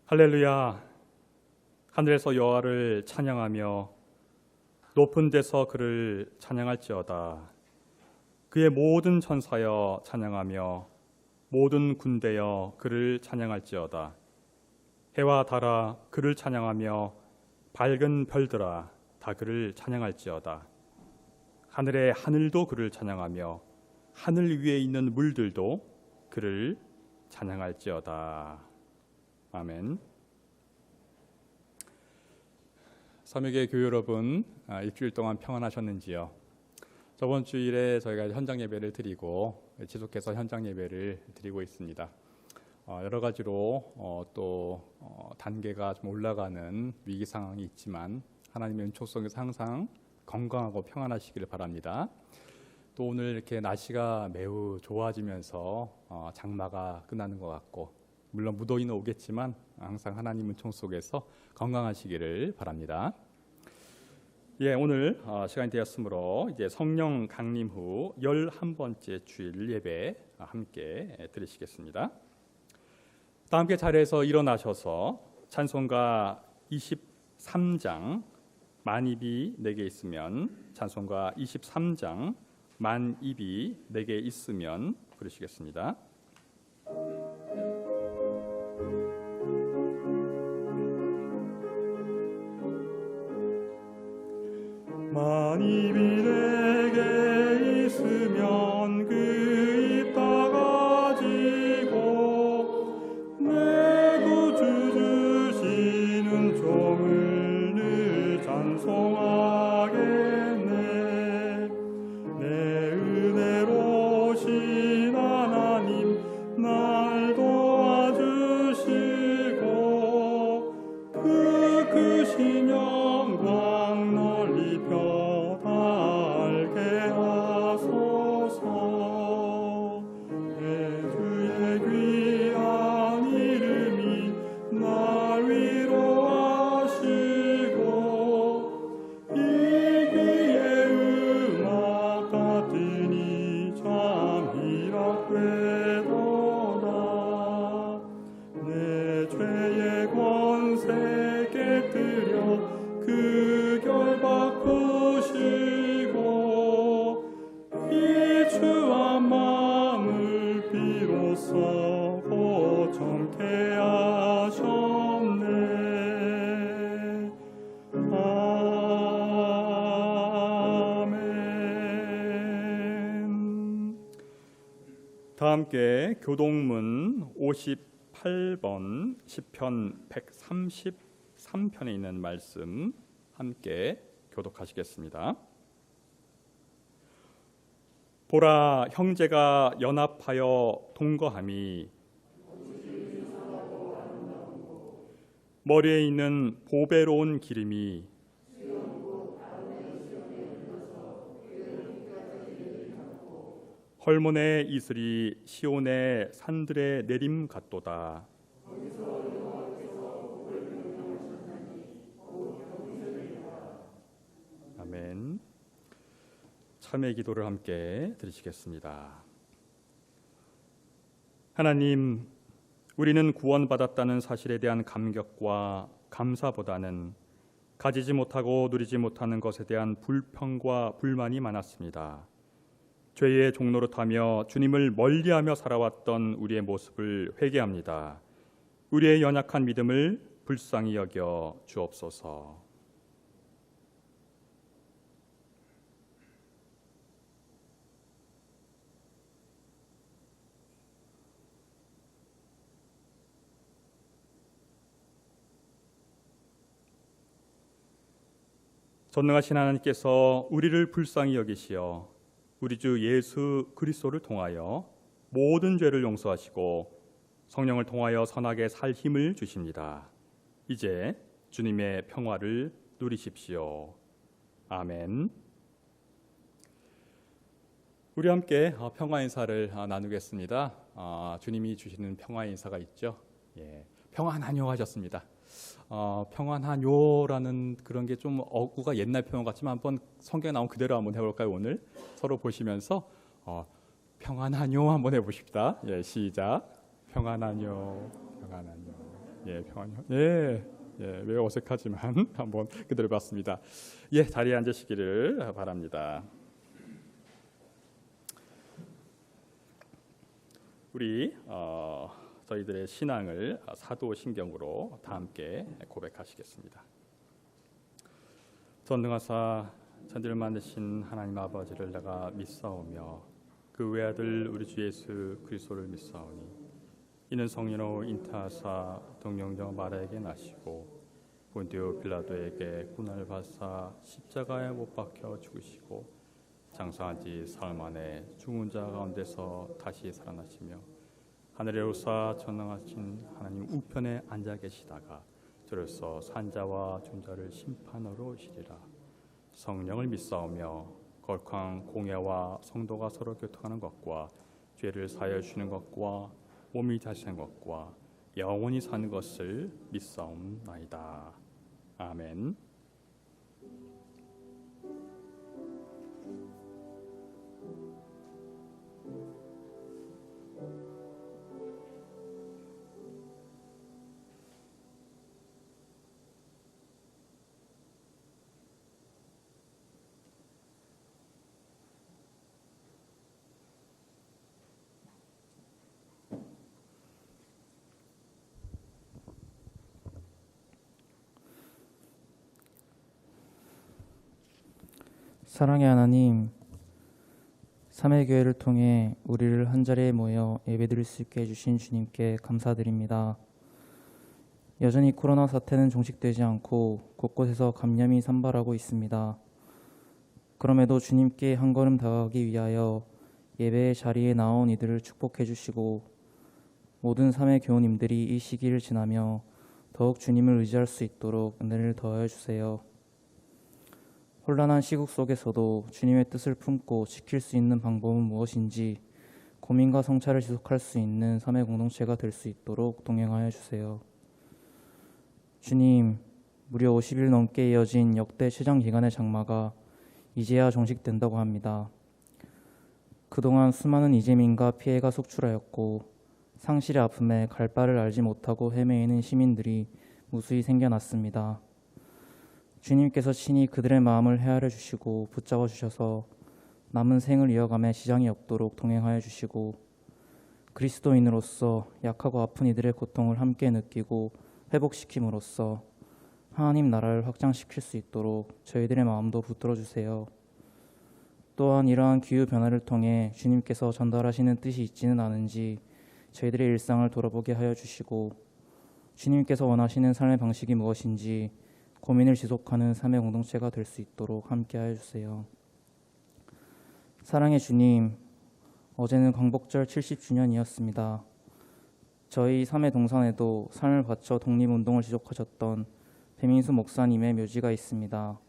할렐루야. 하늘에서 여호와를 찬양하며 높은 데서 그를 찬양할지어다. 그의 모든 천사여 찬양하며 모든 군대여 그를 찬양할지어다. 해와 달아 그를 찬양하며 밝은 별들아 다 그를 찬양할지어다. 하늘의 하늘도 그를 찬양하며 하늘 위에 있는 물들도 그를 찬양할지어다. 아멘. 삼위교회 교회 여러분, 일주일 동안 평안하셨는지요? 저번 주일에 저희가 현장 예배를 드리고 지속해서 현장 예배를 드리고 있습니다. 여러 가지로 또 단계가 좀 올라가는 위기 상황이 있지만 하나님의 은총 속에서 항상 건강하고 평안하시기를 바랍니다. 또 오늘 이렇게 날씨가 매우 좋아지면서 장마가 끝나는 것 같고, 물론 무더위는 오겠지만 항상 하나님 은총 속에서 건강하시기를 바랍니다. 예, 오늘 시간이 되었으므로 이제 성령 강림 후 11번째 주일 예배 함께 드리시겠습니다. 다 함께 자리에서 일어나셔서 찬송가 23장 만입이 내게 있으면, 찬송가 23장 만입이 내게 있으면 부르시겠습니다. 만입이 내게 있으면 그 입 다 가지고 내 구주 주시는 종을 늘 찬송하겠네. 내 은혜로우신 하나님 날 도와주시고 그 크신 영광 널리 펴달게 하소서. 내 주의 귀한 이름이 날 위로하시고 이 귀의 음악 같으니 참 희락되도다. 내 죄의 권세 깨뜨려 그 결박 푸시고 이 추한 마음을 비로소 고정케 하셨네. 아멘. 다 함께 교동문 58번 시편 133편에 있는 말씀 함께 교독하시겠습니다. 보라, 형제가 연합하여 동거함이 머리에 있는 보배로운 기름이 헐몬의 이슬이 시온의 산들의 내림 같도다. 아멘. 참회 기도를 함께 드리시겠습니다. 하나님, 우리는 구원받았다는 사실에 대한 감격과 감사보다는 가지지 못하고 누리지 못하는 것에 대한 불평과 불만이 많았습니다. 죄의 종노릇하며 주님을 멀리하며 살아왔던 우리의 모습을 회개합니다. 우리의 연약한 믿음을 불쌍히 여겨 주옵소서. 전능하신 하나님께서 우리를 불쌍히 여기시어 우리 주 예수 그리스도를 통하여 모든 죄를 용서하시고 성령을 통하여 선하게 살 힘을 주십니다. 이제 주님의 평화를 누리십시오. 아멘. 우리 함께 평화 인사를 나누겠습니다. 주님이 주시는 평화 인사가 있죠. 평안하뇨 하셨습니다. 평안하뇨라는 그런 게 좀 어구가 옛날 표현 같지만 한번 성경에 나온 그대로 한번 해볼까요? 오늘 서로 보시면서 평안하뇨 한번 해보십시다. 시작. 평안하뇨, 평안하뇨. 예, 평안히. 예, 예, 왜 어색하지만 한번 그대로 봤습니다. 예, 자리에 앉으시기를 바랍니다. 우리 저희들의 신앙을 사도신경으로 다 함께 고백하시겠습니다. 전능하사 천지를 만드신 하나님 아버지를 내가 믿사오며 그 외아들 우리 주 예수 그리스도를 믿사오니 이는 성령으로 잉태하사 동령정 마리아에게 나시고 본디오 빌라도에게 고난을 받사 십자가에 못 박혀 죽으시고 장사한 지 사흘 만에 죽은 자 가운데서 다시 살아나시며 하늘에 오르사 전능하신 하나님 우편에 앉아 계시다가 저로서 산자와 존자를 심판하러 오시리라. 성령을 믿사오며 거룩한 공예와 성도가 서로 교통하는 것과 죄를 사하여 주는 것과 몸이 다시는 것과 영원히 사는 것을 믿사옵나이다. 아멘. 사랑의 하나님, 삼위교회를 통해 우리를 한자리에 모여 예배드릴 수 있게 해주신 주님께 감사드립니다. 여전히 코로나 사태는 종식되지 않고 곳곳에서 감염이 산발하고 있습니다. 그럼에도 주님께 한 걸음 다가가기 위하여 예배의 자리에 나온 이들을 축복해 주시고 모든 삼위 교우님들이 이 시기를 지나며 더욱 주님을 의지할 수 있도록 은혜를 더하여 주세요. 혼란한 시국 속에서도 주님의 뜻을 품고 지킬 수 있는 방법은 무엇인지 고민과 성찰을 지속할 수 있는 삼위 공동체가 될 수 있도록 동행하여 주세요. 주님, 무려 50일 넘게 이어진 역대 최장 기간의 장마가 이제야 종식된다고 합니다. 그동안 수많은 이재민과 피해가 속출하였고 상실의 아픔에 갈 바를 알지 못하고 헤매이는 시민들이 무수히 생겨났습니다. 주님께서 친히 그들의 마음을 헤아려 주시고 붙잡아 주셔서 남은 생을 이어감에 지장이 없도록 동행하여 주시고 그리스도인으로서 약하고 아픈 이들의 고통을 함께 느끼고 회복시킴으로써 하나님 나라를 확장시킬 수 있도록 저희들의 마음도 붙들어 주세요. 또한 이러한 기후 변화를 통해 주님께서 전달하시는 뜻이 있지는 않은지 저희들의 일상을 돌아보게 하여 주시고 주님께서 원하시는 삶의 방식이 무엇인지 고민을 지속하는 삼위 공동체가 될 수 있도록 함께 하여 주세요. 사랑의 주님, 어제는 광복절 70주년이었습니다. 저희 삼위 동산에도 삶을 바쳐 독립운동을 지속하셨던 배민수 목사님의 묘지가 있습니다.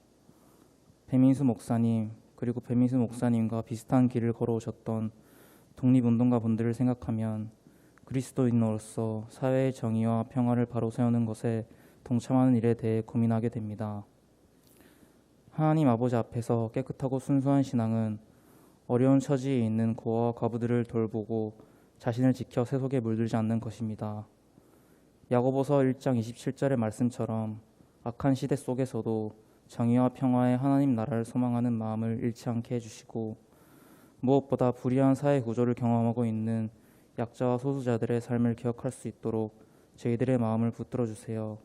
배민수 목사님, 그리고 배민수 목사님과 비슷한 길을 걸어오셨던 독립운동가 분들을 생각하면 그리스도인으로서 사회의 정의와 평화를 바로 세우는 것에 동참하는 일에 대해 고민하게 됩니다. 하나님 아버지 앞에서 깨끗하고 순수한 신앙은 어려운 처지에 있는 고아와 과부들을 돌보고 자신을 지켜 세속에 물들지 않는 것입니다. 야고보서 1장 27절의 말씀처럼 악한 시대 속에서도 정의와 평화의 하나님 나라를 소망하는 마음을 잃지 않게 해주시고 무엇보다 불의한 사회 구조를 경험하고 있는 약자와 소수자들의 삶을 기억할 수 있도록 저희들의 마음을 붙들어 주세요.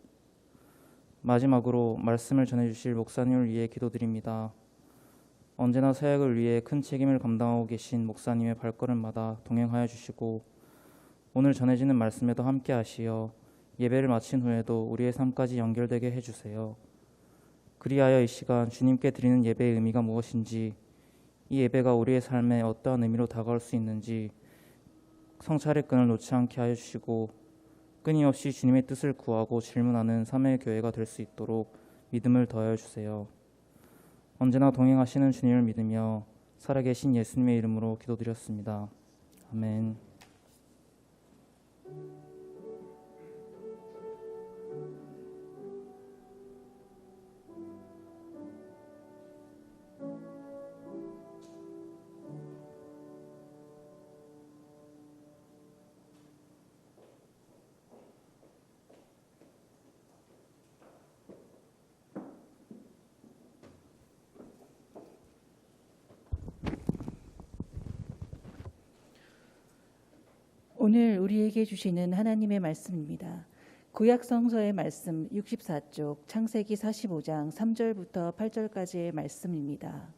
마지막으로 말씀을 전해주실 목사님을 위해 기도드립니다. 언제나 사역을 위해 큰 책임을 감당하고 계신 목사님의 발걸음마다 동행하여 주시고 오늘 전해지는 말씀에도 함께 하시어 예배를 마친 후에도 우리의 삶까지 연결되게 해주세요. 그리하여 이 시간 주님께 드리는 예배의 의미가 무엇인지 이 예배가 우리의 삶에 어떠한 의미로 다가올 수 있는지 성찰의 끈을 놓지 않게 하여 주시고 끊임없이 주님의 뜻을 구하고 질문하는 삼위 교회가 될 수 있도록 믿음을 더하여 주세요. 언제나 동행하시는 주님을 믿으며 살아계신 예수님의 이름으로 기도드렸습니다. 아멘. 오늘 우리에게 주시는 하나님의 말씀입니다. 구약 성서의 말씀 64쪽 창세기 45장 3절부터 8절까지의 말씀입니다.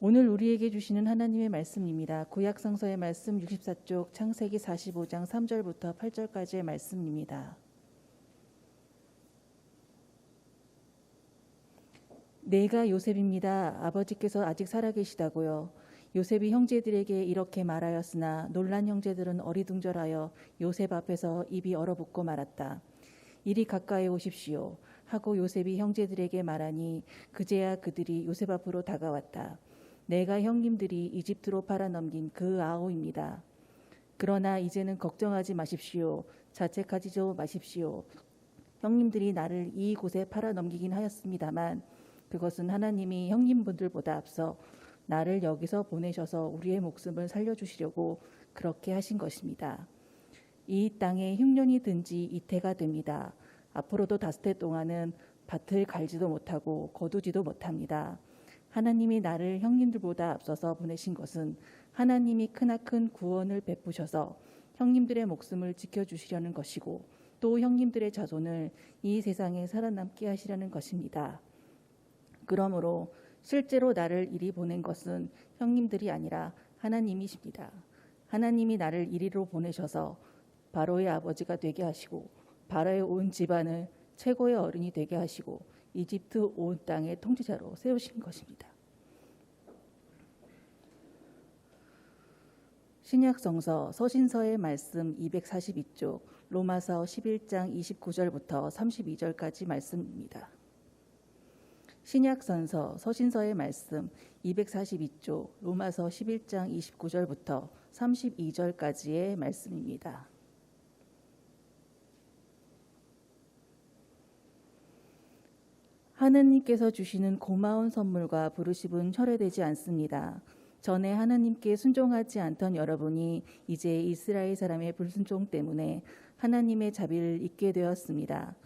오늘 우리에게 주시는 하나님의 말씀입니다. 구약 성서의 말씀 64쪽 창세기 45장 3절부터 8절까지의 말씀입니다. 내가 요셉입니다. 아버지께서 아직 살아계시다고요. 요셉이 형제들에게 이렇게 말하였으나 놀란 형제들은 어리둥절하여 요셉 앞에서 입이 얼어붙고 말았다. 이리 가까이 오십시오 하고 요셉이 형제들에게 말하니 그제야 그들이 요셉 앞으로 다가왔다. 내가 형님들이 이집트로 팔아넘긴 그 아우입니다. 그러나 이제는 걱정하지 마십시오. 자책하지도 마십시오. 형님들이 나를 이곳에 팔아넘기긴 하였습니다만 그것은 하나님이 형님분들보다 앞서 나를 여기서 보내셔서 우리의 목숨을 살려주시려고 그렇게 하신 것입니다. 이 땅에 흉년이 든 지 이태가 됩니다. 앞으로도 5해 동안은 밭을 갈지도 못하고 거두지도 못합니다. 하나님이 나를 형님들보다 앞서서 보내신 것은 하나님이 크나큰 구원을 베푸셔서 형님들의 목숨을 지켜주시려는 것이고 또 형님들의 자손을 이 세상에 살아남게 하시려는 것입니다. 그러므로 실제로 나를 이리 보낸 것은 형님들이 아니라 하나님이십니다. 하나님이 나를 이리로 보내셔서 바로의 아버지가 되게 하시고 바로의 온 집안을 최고의 어른이 되게 하시고 이집트 온 땅의 통치자로 세우신 것입니다. 신약성서 서신서의 말씀 242쪽 로마서 11장 29절부터 32절까지 말씀입니다. 신약성서 서신서의 말씀 242쪽 로마서 11장 29절부터 32절까지의 말씀입니다. 하나님께서 주시는 고마운 선물과 부르심은 철회되지 않습니다. 전에 하나님께 순종하지 않던 여러분이 이제 이스라엘 사람의 불순종 때문에 하나님의 자비를 잊게 되었습니다.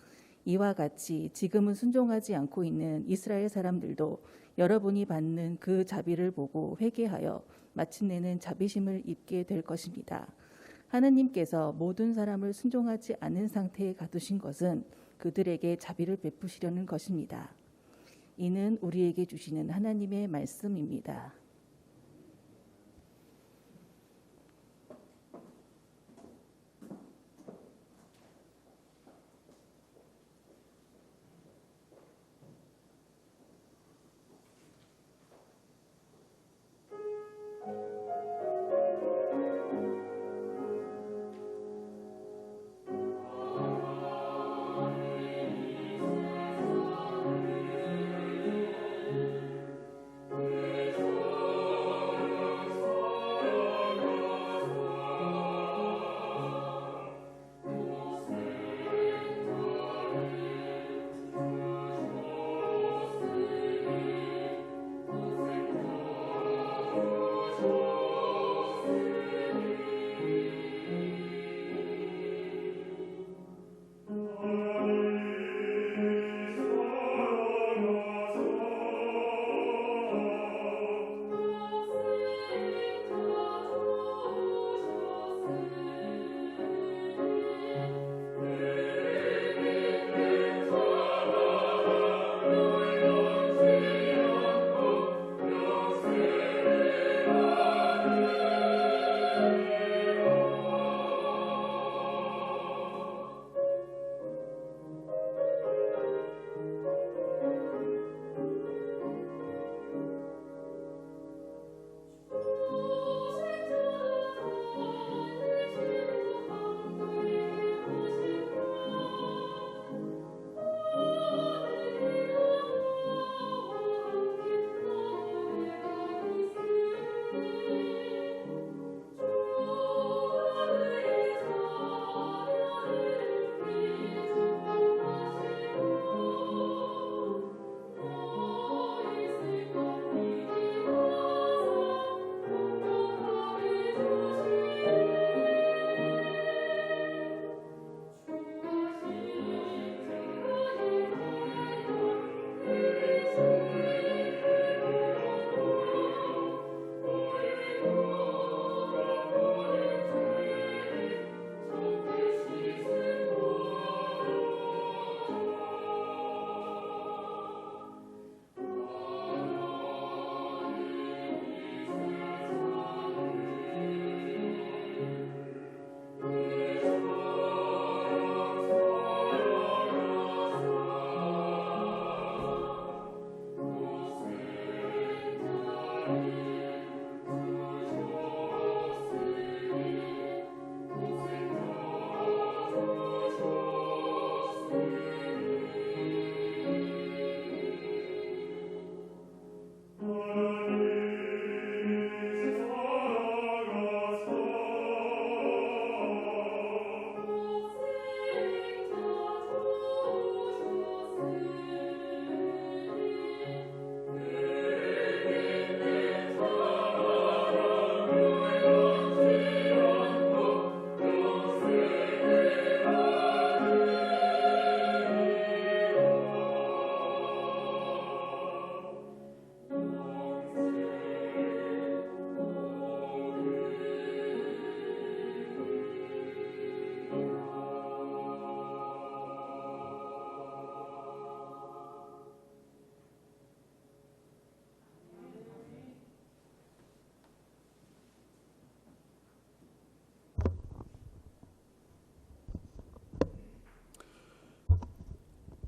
이와 같이 지금은 순종하지 않고 있는 이스라엘 사람들도 여러분이 받는 그 자비를 보고 회개하여 마침내는 자비심을 입게 될 것입니다. 하나님께서 모든 사람을 순종하지 않은 상태에 가두신 것은 그들에게 자비를 베푸시려는 것입니다. 이는 우리에게 주시는 하나님의 말씀입니다.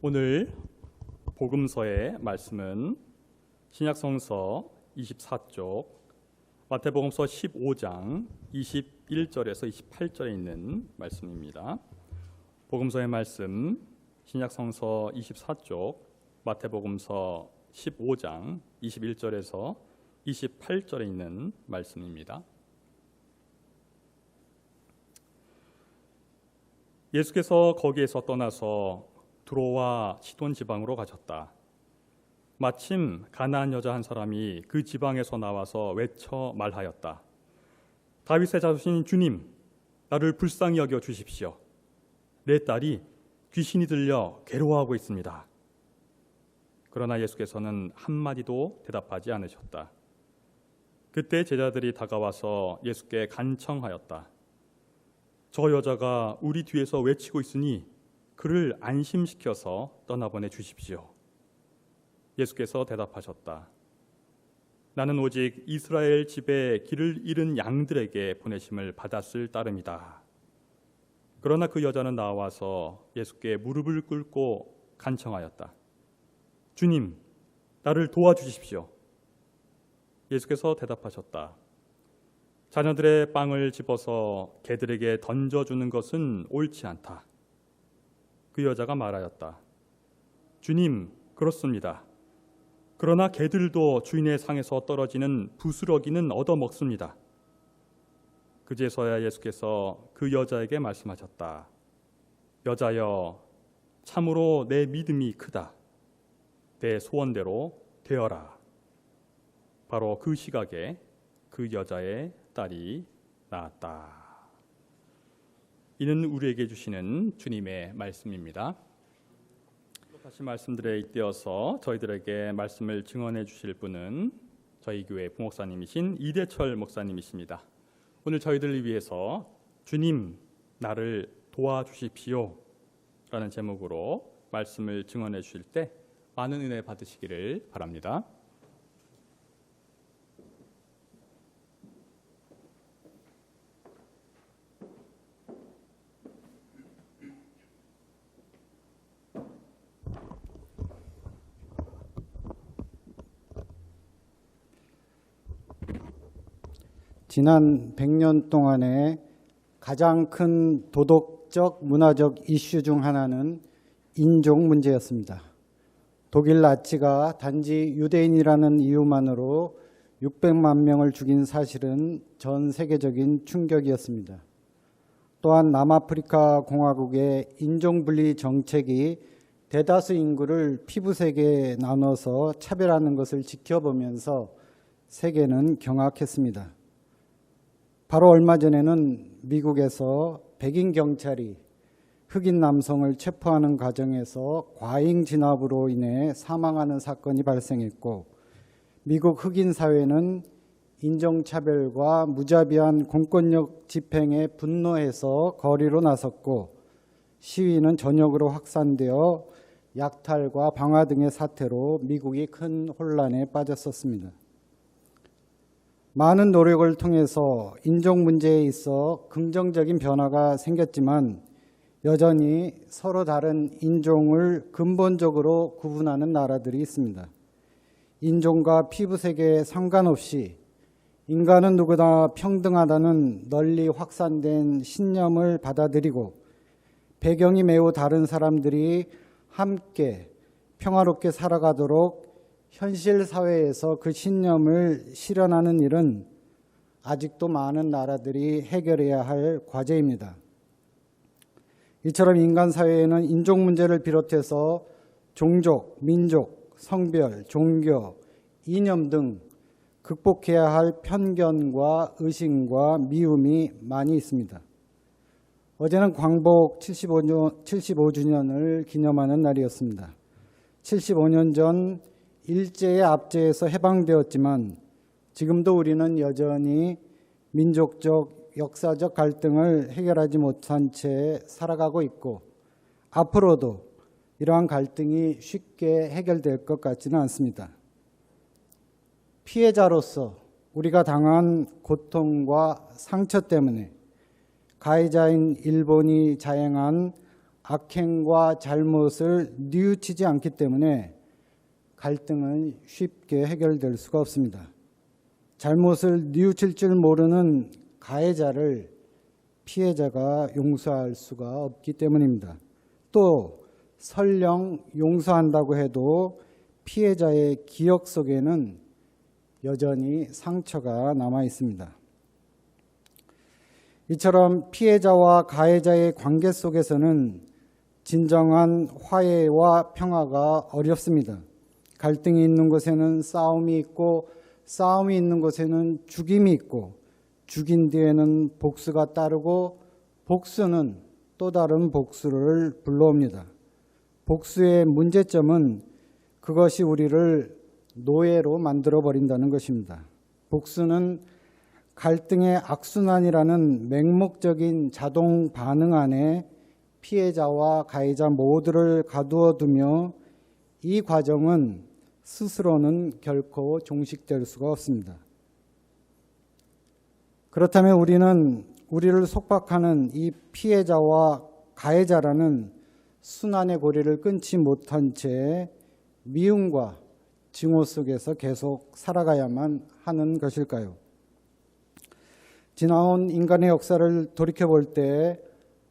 오늘 복음서의 말씀은 신약성서 24쪽, 마태복음서 15장 21절에서 28절에 있는 말씀입니다. 복음서의 말씀, 신약성서 24쪽, 마태복음서 15장 21절에서 28절에 있는 말씀입니다. 예수께서 거기에서 떠나서 두로와 시돈 지방으로 가셨다. 마침 가나안 여자 한 사람이 그 지방에서 나와서 외쳐 말하였다. 다윗의 자손인 주님, 나를 불쌍히 여겨 주십시오. 내 딸이 귀신이 들려 괴로워하고 있습니다. 그러나 예수께서는 한마디도 대답하지 않으셨다. 그때 제자들이 다가와서 예수께 간청하였다. 저 여자가 우리 뒤에서 외치고 있으니 그를 안심시켜서 떠나보내 주십시오. 예수께서 대답하셨다. 나는 오직 이스라엘 집에 길을 잃은 양들에게 보내심을 받았을 따름이다. 그러나 그 여자는 나와서 예수께 무릎을 꿇고 간청하였다. 주님, 나를 도와주십시오. 예수께서 대답하셨다. 자녀들의 빵을 집어서 개들에게 던져주는 것은 옳지 않다. 그 여자가 말하였다. 주님, 그렇습니다. 그러나 개들도 주인의 상에서 떨어지는 부스러기는 얻어먹습니다. 그제서야 예수께서 그 여자에게 말씀하셨다. 여자여, 참으로 내 믿음이 크다. 내 소원대로 되어라. 바로 그 시각에 그 여자의 딸이 낳았다. 이는 우리에게 주시는 주님의 말씀입니다. 다시 말씀들에 잇대어서 저희들에게 말씀을 증언해 주실 분은 저희 교회 부목사님이신 이대철 목사님이십니다. 오늘 저희들을 위해서 주님, 나를 도와주십시오 라는 제목으로 말씀을 증언해 주실 때 많은 은혜 받으시기를 바랍니다. 지난 100년 동안에 가장 큰 도덕적, 문화적 이슈 중 하나는 인종 문제였습니다. 독일 나치가 단지 유대인이라는 이유만으로 600만 명을 죽인 사실은 전 세계적인 충격이었습니다. 또한 남아프리카 공화국의 인종분리 정책이 대다수 인구를 피부색에 나눠서 차별하는 것을 지켜보면서 세계는 경악했습니다. 바로 얼마 전에는 미국에서 백인 경찰이 흑인 남성을 체포하는 과정에서 과잉 진압으로 인해 사망하는 사건이 발생했고, 미국 흑인 사회는 인종차별과 무자비한 공권력 집행에 분노해서 거리로 나섰고, 시위는 전역으로 확산되어 약탈과 방화 등의 사태로 미국이 큰 혼란에 빠졌었습니다. 많은 노력을 통해서 인종 문제에 있어 긍정적인 변화가 생겼지만 여전히 서로 다른 인종을 근본적으로 구분하는 나라들이 있습니다. 인종과 피부색에 상관없이 인간은 누구나 평등하다는 널리 확산된 신념을 받아들이고 배경이 매우 다른 사람들이 함께 평화롭게 살아가도록 현실 사회에서 그 신념을 실현하는 일은 아직도 많은 나라들이 해결해야 할 과제입니다. 이처럼 인간 사회에는 인종 문제를 비롯해서 종족, 민족, 성별, 종교, 이념 등 극복해야 할 편견과 의심과 미움이 많이 있습니다. 어제는 광복 75주년을 기념하는 날이었습니다. 75년 전 일제의 압제에서 해방되었지만 지금도 우리는 여전히 민족적, 역사적 갈등을 해결하지 못한 채 살아가고 있고 앞으로도 이러한 갈등이 쉽게 해결될 것 같지는 않습니다. 피해자로서 우리가 당한 고통과 상처 때문에 가해자인 일본이 자행한 악행과 잘못을 뉘우치지 않기 때문에 갈등은 쉽게 해결될 수가 없습니다. 잘못을 뉘우칠 줄 모르는 가해자를 피해자가 용서할 수가 없기 때문입니다. 또 설령 용서한다고 해도 피해자의 기억 속에는 여전히 상처가 남아 있습니다. 이처럼 피해자와 가해자의 관계 속에서는 진정한 화해와 평화가 어렵습니다. 갈등이 있는 곳에는 싸움이 있고 싸움이 있는 곳에는 죽임이 있고 죽인 뒤에는 복수가 따르고 복수는 또 다른 복수를 불러옵니다. 복수의 문제점은 그것이 우리를 노예로 만들어버린다는 것입니다. 복수는 갈등의 악순환이라는 맹목적인 자동 반응 안에 피해자와 가해자 모두를 가두어두며 이 과정은 스스로는 결코 종식될 수가 없습니다. 그렇다면 우리는 우리를 속박하는 이 피해자와 가해자라는 순환의 고리를 끊지 못한 채 미움과 증오 속에서 계속 살아가야만 하는 것일까요? 지나온 인간의 역사를 돌이켜볼 때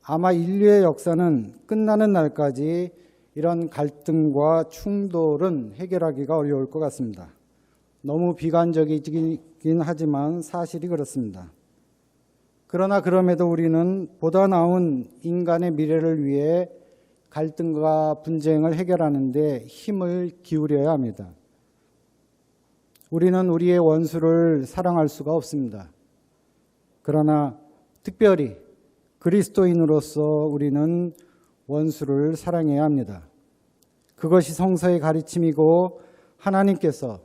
아마 인류의 역사는 끝나는 날까지 이런 갈등과 충돌은 해결하기가 어려울 것 같습니다. 너무 비관적이긴 하지만 사실이 그렇습니다. 그러나 그럼에도 우리는 보다 나은 인간의 미래를 위해 갈등과 분쟁을 해결하는 데 힘을 기울여야 합니다. 우리는 우리의 원수를 사랑할 수가 없습니다. 그러나 특별히 그리스도인으로서 우리는 원수를 사랑해야 합니다. 그것이 성서의 가르침이고 하나님께서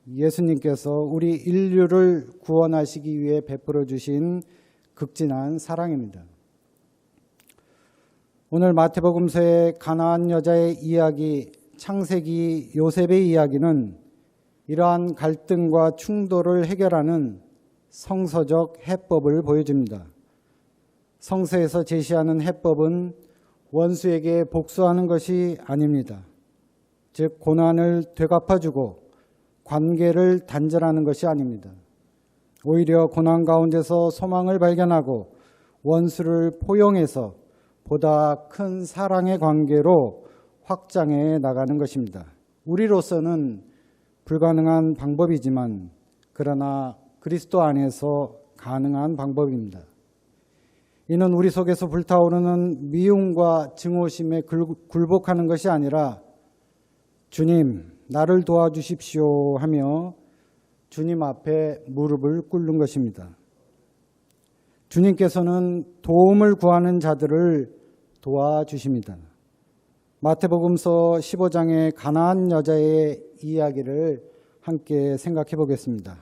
예수님께서 우리 인류를 구원하시기 위해 베풀어 주신 극진한 사랑입니다. 오늘 마태복음서의 가나안 여자의 이야기, 창세기 요셉의 이야기는 이러한 갈등과 충돌을 해결하는 성서적 해법을 보여줍니다. 성서에서 제시하는 해법은 원수에게 복수하는 것이 아닙니다. 즉 고난을 되갚아주고 관계를 단절하는 것이 아닙니다. 오히려 고난 가운데서 소망을 발견하고 원수를 포용해서 보다 큰 사랑의 관계로 확장해 나가는 것입니다. 우리로서는 불가능한 방법이지만 그러나 그리스도 안에서 가능한 방법입니다. 이는 우리 속에서 불타오르는 미움과 증오심에 굴복하는 것이 아니라 주님, 나를 도와주십시오 하며 주님 앞에 무릎을 꿇는 것입니다. 주님께서는 도움을 구하는 자들을 도와주십니다. 마태복음서 15장의 가나안 여자의 이야기를 함께 생각해 보겠습니다.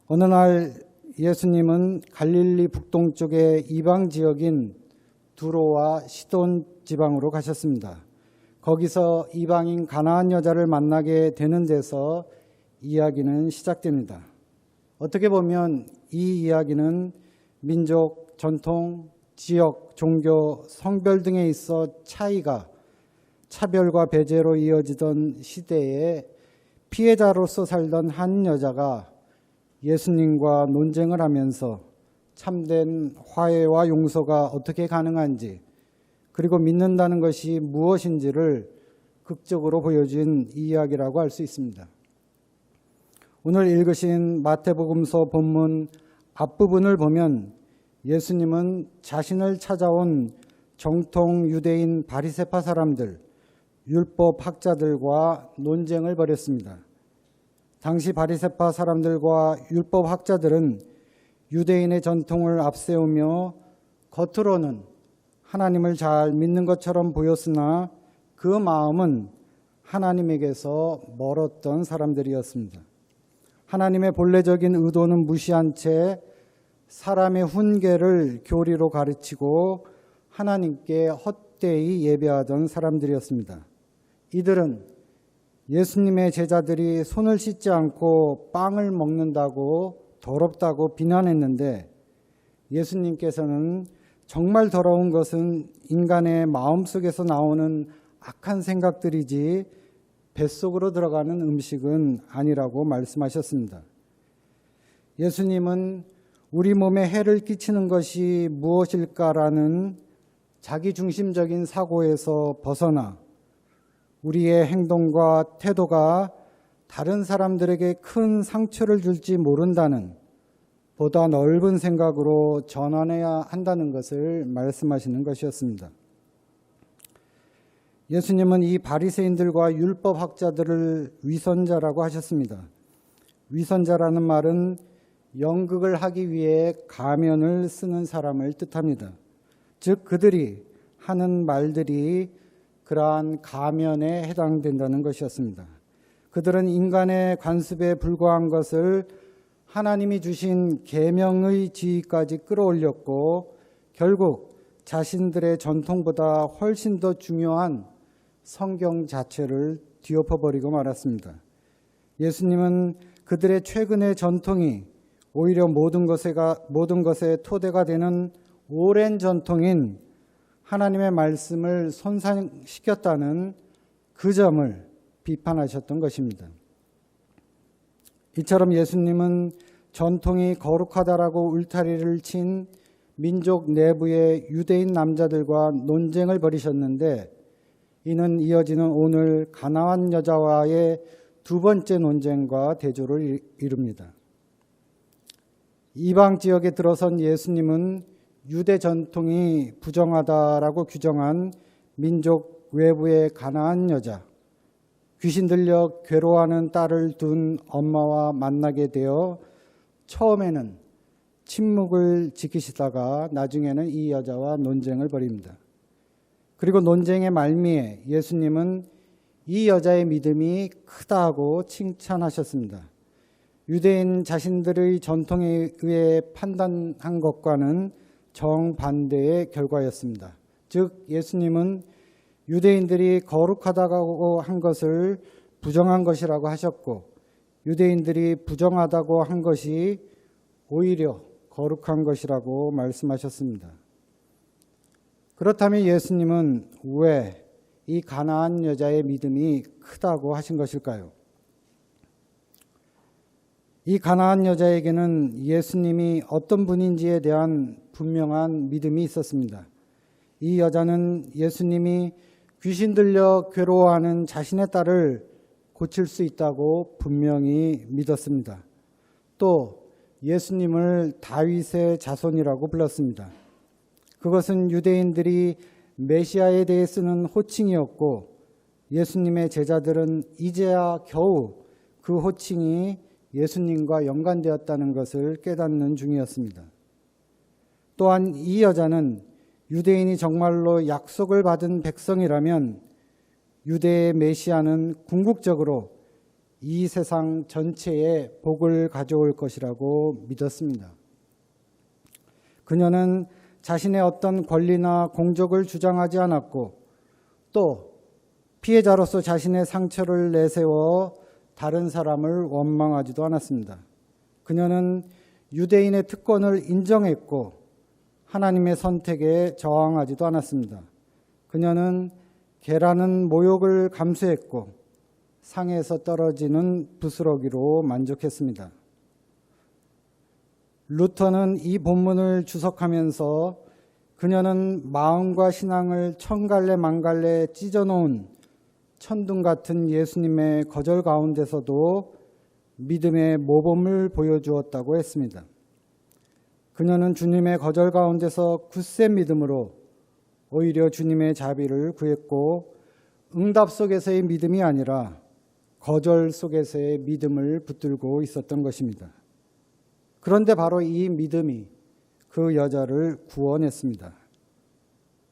어느 날 예수님은 갈릴리 북동쪽의 이방 지역인 두로와 시돈 지방으로 가셨습니다. 거기서 이방인 가나안 여자를 만나게 되는 데서 이야기는 시작됩니다. 어떻게 보면 이 이야기는 민족, 전통, 지역, 종교, 성별 등에 있어 차별과 배제로 이어지던 시대에 피해자로서 살던 한 여자가 예수님과 논쟁을 하면서 참된 화해와 용서가 어떻게 가능한지, 그리고 믿는다는 것이 무엇인지를 극적으로 보여준 이야기라고 할 수 있습니다. 오늘 읽으신 마태복음서 본문 앞부분을 보면 예수님은 자신을 찾아온 정통 유대인 바리새파 사람들, 율법 학자들과 논쟁을 벌였습니다. 당시 바리새파 사람들과 율법 학자들은 유대인의 전통을 앞세우며 겉으로는 하나님을 잘 믿는 것처럼 보였으나 그 마음은 하나님에게서 멀었던 사람들이었습니다. 하나님의 본래적인 의도는 무시한 채 사람의 훈계를 교리로 가르치고 하나님께 헛되이 예배하던 사람들이었습니다. 이들은 예수님의 제자들이 손을 씻지 않고 빵을 먹는다고 더럽다고 비난했는데 예수님께서는 정말 더러운 것은 인간의 마음속에서 나오는 악한 생각들이지 뱃속으로 들어가는 음식은 아니라고 말씀하셨습니다. 예수님은 우리 몸에 해를 끼치는 것이 무엇일까라는 자기중심적인 사고에서 벗어나 우리의 행동과 태도가 다른 사람들에게 큰 상처를 줄지 모른다는 보다 넓은 생각으로 전환해야 한다는 것을 말씀하시는 것이었습니다. 예수님은 이 바리새인들과 율법학자들을 위선자라고 하셨습니다. 위선자라는 말은 연극을 하기 위해 가면을 쓰는 사람을 뜻합니다. 즉 그들이 하는 말들이 그러한 가면에 해당된다는 것이었습니다. 그들은 인간의 관습에 불과한 것을 하나님이 주신 계명의 지위까지 끌어올렸고 결국 자신들의 전통보다 훨씬 더 중요한 성경 자체를 뒤엎어버리고 말았습니다. 예수님은 그들의 최근의 전통이 오히려 모든 것의 토대가 되는 오랜 전통인 하나님의 말씀을 손상시켰다는 그 점을 비판하셨던 것입니다. 이처럼 예수님은 전통이 거룩하다라고 울타리를 친 민족 내부의 유대인 남자들과 논쟁을 벌이셨는데 이는 이어지는 오늘 가나안 여자와의 두 번째 논쟁과 대조를 이룹니다. 이방 지역에 들어선 예수님은 유대 전통이 부정하다라고 규정한 민족 외부의 가나안 여자, 귀신 들려 괴로워하는 딸을 둔 엄마와 만나게 되어 처음에는 침묵을 지키시다가 나중에는 이 여자와 논쟁을 벌입니다. 그리고 논쟁의 말미에 예수님은 이 여자의 믿음이 크다고 칭찬하셨습니다. 유대인 자신들의 전통에 의해 판단한 것과는 정반대의 결과였습니다. 즉 예수님은 유대인들이 거룩하다고 한 것을 부정한 것이라고 하셨고 유대인들이 부정하다고 한 것이 오히려 거룩한 것이라고 말씀하셨습니다. 그렇다면 예수님은 왜 이 가나안 여자의 믿음이 크다고 하신 것일까요? 이 가나안 여자에게는 예수님이 어떤 분인지에 대한 분명한 믿음이 있었습니다. 이 여자는 예수님이 귀신 들려 괴로워하는 자신의 딸을 고칠 수 있다고 분명히 믿었습니다. 또 예수님을 다윗의 자손이라고 불렀습니다. 그것은 유대인들이 메시아에 대해 쓰는 호칭이었고 예수님의 제자들은 이제야 겨우 그 호칭이 예수님과 연관되었다는 것을 깨닫는 중이었습니다. 또한 이 여자는 유대인이 정말로 약속을 받은 백성이라면 유대의 메시아는 궁극적으로 이 세상 전체에 복을 가져올 것이라고 믿었습니다. 그녀는 자신의 어떤 권리나 공적을 주장하지 않았고 또 피해자로서 자신의 상처를 내세워 다른 사람을 원망하지도 않았습니다. 그녀는 유대인의 특권을 인정했고 하나님의 선택에 저항하지도 않았습니다. 그녀는 개라는 모욕을 감수했고 상에서 떨어지는 부스러기로 만족했습니다. 루터는 이 본문을 주석하면서 그녀는 마음과 신앙을 천갈래 만갈래 찢어놓은 천둥 같은 예수님의 거절 가운데서도 믿음의 모범을 보여주었다고 했습니다. 그녀는 주님의 거절 가운데서 굳센 믿음으로 오히려 주님의 자비를 구했고 응답 속에서의 믿음이 아니라 거절 속에서의 믿음을 붙들고 있었던 것입니다. 그런데 바로 이 믿음이 그 여자를 구원했습니다.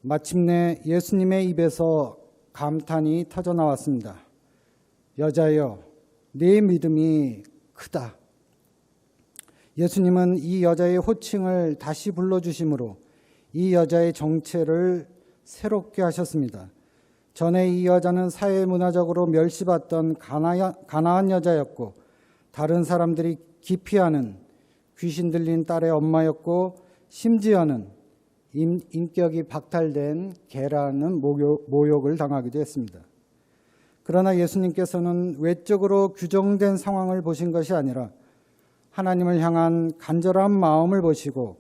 마침내 예수님의 입에서 감탄이 터져나왔습니다. 여자여, 네 믿음이 크다. 예수님은 이 여자의 호칭을 다시 불러주심으로 이 여자의 정체를 새롭게 하셨습니다. 전에 이 여자는 사회문화적으로 멸시받던 가나안 여자였고 다른 사람들이 기피하는 귀신 들린 딸의 엄마였고 심지어는 인격이 박탈된 개라는 모욕을 당하기도 했습니다. 그러나 예수님께서는 외적으로 규정된 상황을 보신 것이 아니라 하나님을 향한 간절한 마음을 보시고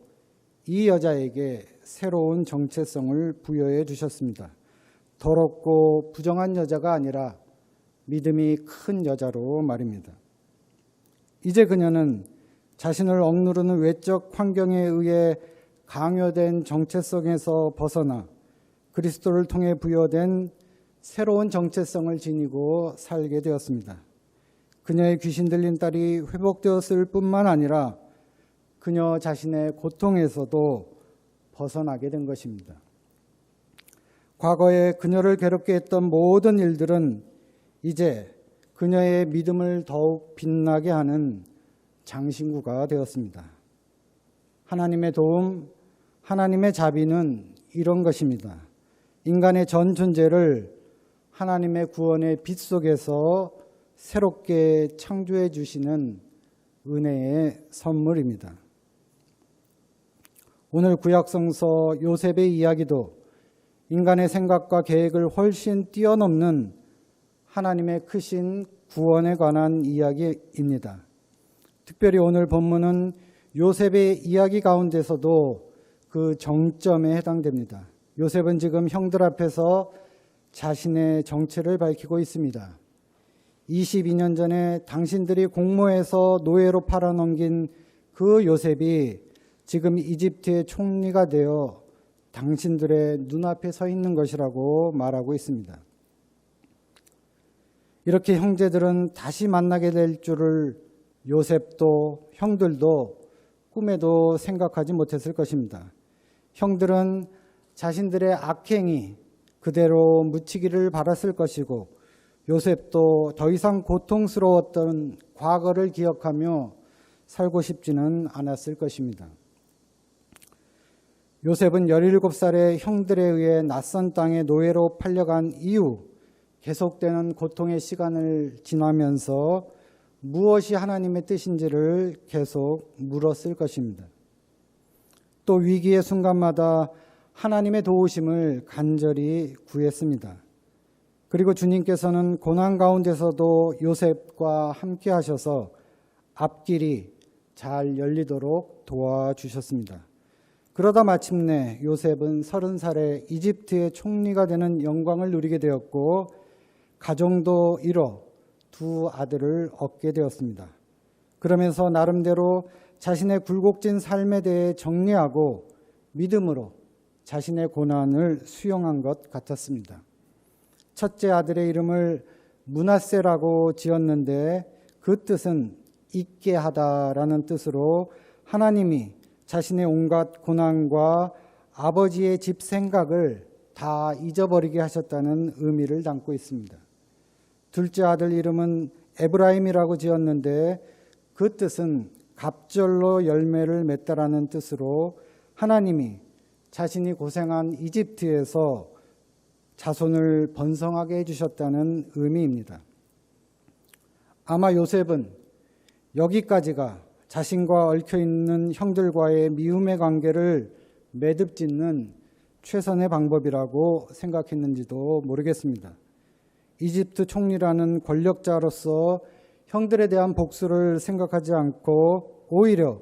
이 여자에게 새로운 정체성을 부여해 주셨습니다. 더럽고 부정한 여자가 아니라 믿음이 큰 여자로 말입니다. 이제 그녀는 자신을 억누르는 외적 환경에 의해 강요된 정체성에서 벗어나 그리스도를 통해 부여된 새로운 정체성을 지니고 살게 되었습니다. 그녀의 귀신 들린 딸이 회복되었을 뿐만 아니라 그녀 자신의 고통에서도 벗어나게 된 것입니다. 과거에 그녀를 괴롭게 했던 모든 일들은 이제 그녀의 믿음을 더욱 빛나게 하는 장신구가 되었습니다. 하나님의 도움, 하나님의 자비는 이런 것입니다. 인간의 전 존재를 하나님의 구원의 빛 속에서 새롭게 창조해 주시는 은혜의 선물입니다. 오늘 구약성서 요셉의 이야기도 인간의 생각과 계획을 훨씬 뛰어넘는 하나님의 크신 구원에 관한 이야기입니다. 특별히 오늘 본문은 요셉의 이야기 가운데서도 그 정점에 해당됩니다. 요셉은 지금 형들 앞에서 자신의 정체를 밝히고 있습니다. 22년 전에 당신들이 공모해서 노예로 팔아넘긴 그 요셉이 지금 이집트의 총리가 되어 당신들의 눈앞에 서 있는 것이라고 말하고 있습니다. 이렇게 형제들은 다시 만나게 될 줄을 요셉도 형들도 꿈에도 생각하지 못했을 것입니다. 형들은 자신들의 악행이 그대로 묻히기를 바랐을 것이고 요셉도 더 이상 고통스러웠던 과거를 기억하며 살고 싶지는 않았을 것입니다. 요셉은 17살의 형들에 의해 낯선 땅에 노예로 팔려간 이후 계속되는 고통의 시간을 지나면서 무엇이 하나님의 뜻인지를 계속 물었을 것입니다. 또 위기의 순간마다 하나님의 도우심을 간절히 구했습니다. 그리고 주님께서는 고난 가운데서도 요셉과 함께 하셔서 앞길이 잘 열리도록 도와주셨습니다. 그러다 마침내 요셉은 30살에 이집트의 총리가 되는 영광을 누리게 되었고 가정도 이뤄 두 아들을 얻게 되었습니다. 그러면서 나름대로 자신의 굴곡진 삶에 대해 정리하고 믿음으로 자신의 고난을 수용한 것 같았습니다. 첫째 아들의 이름을 므낫세라고 지었는데 그 뜻은 잊게 하다라는 뜻으로 하나님이 자신의 온갖 고난과 아버지의 집 생각을 다 잊어버리게 하셨다는 의미를 담고 있습니다. 둘째 아들 이름은 에브라임이라고 지었는데 그 뜻은 갑절로 열매를 맺다라는 뜻으로 하나님이 자신이 고생한 이집트에서 자손을 번성하게 해주셨다는 의미입니다. 아마 요셉은 여기까지가 자신과 얽혀있는 형들과의 미움의 관계를 매듭짓는 최선의 방법이라고 생각했는지도 모르겠습니다. 이집트 총리라는 권력자로서 형들에 대한 복수를 생각하지 않고 오히려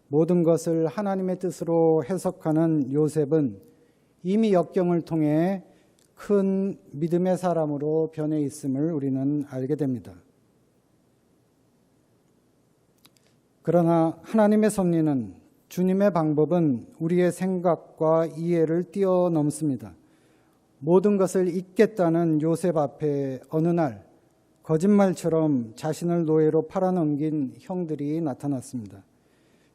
모든 것을 하나님의 뜻으로 해석하는 요셉은 이미 역경을 통해 큰 믿음의 사람으로 변해 있음을 우리는 알게 됩니다. 그러나 하나님의 섭리는, 주님의 방법은 우리의 생각과 이해를 뛰어넘습니다. 모든 것을 잊겠다는 요셉 앞에 어느 날 거짓말처럼 자신을 노예로 팔아넘긴 형들이 나타났습니다.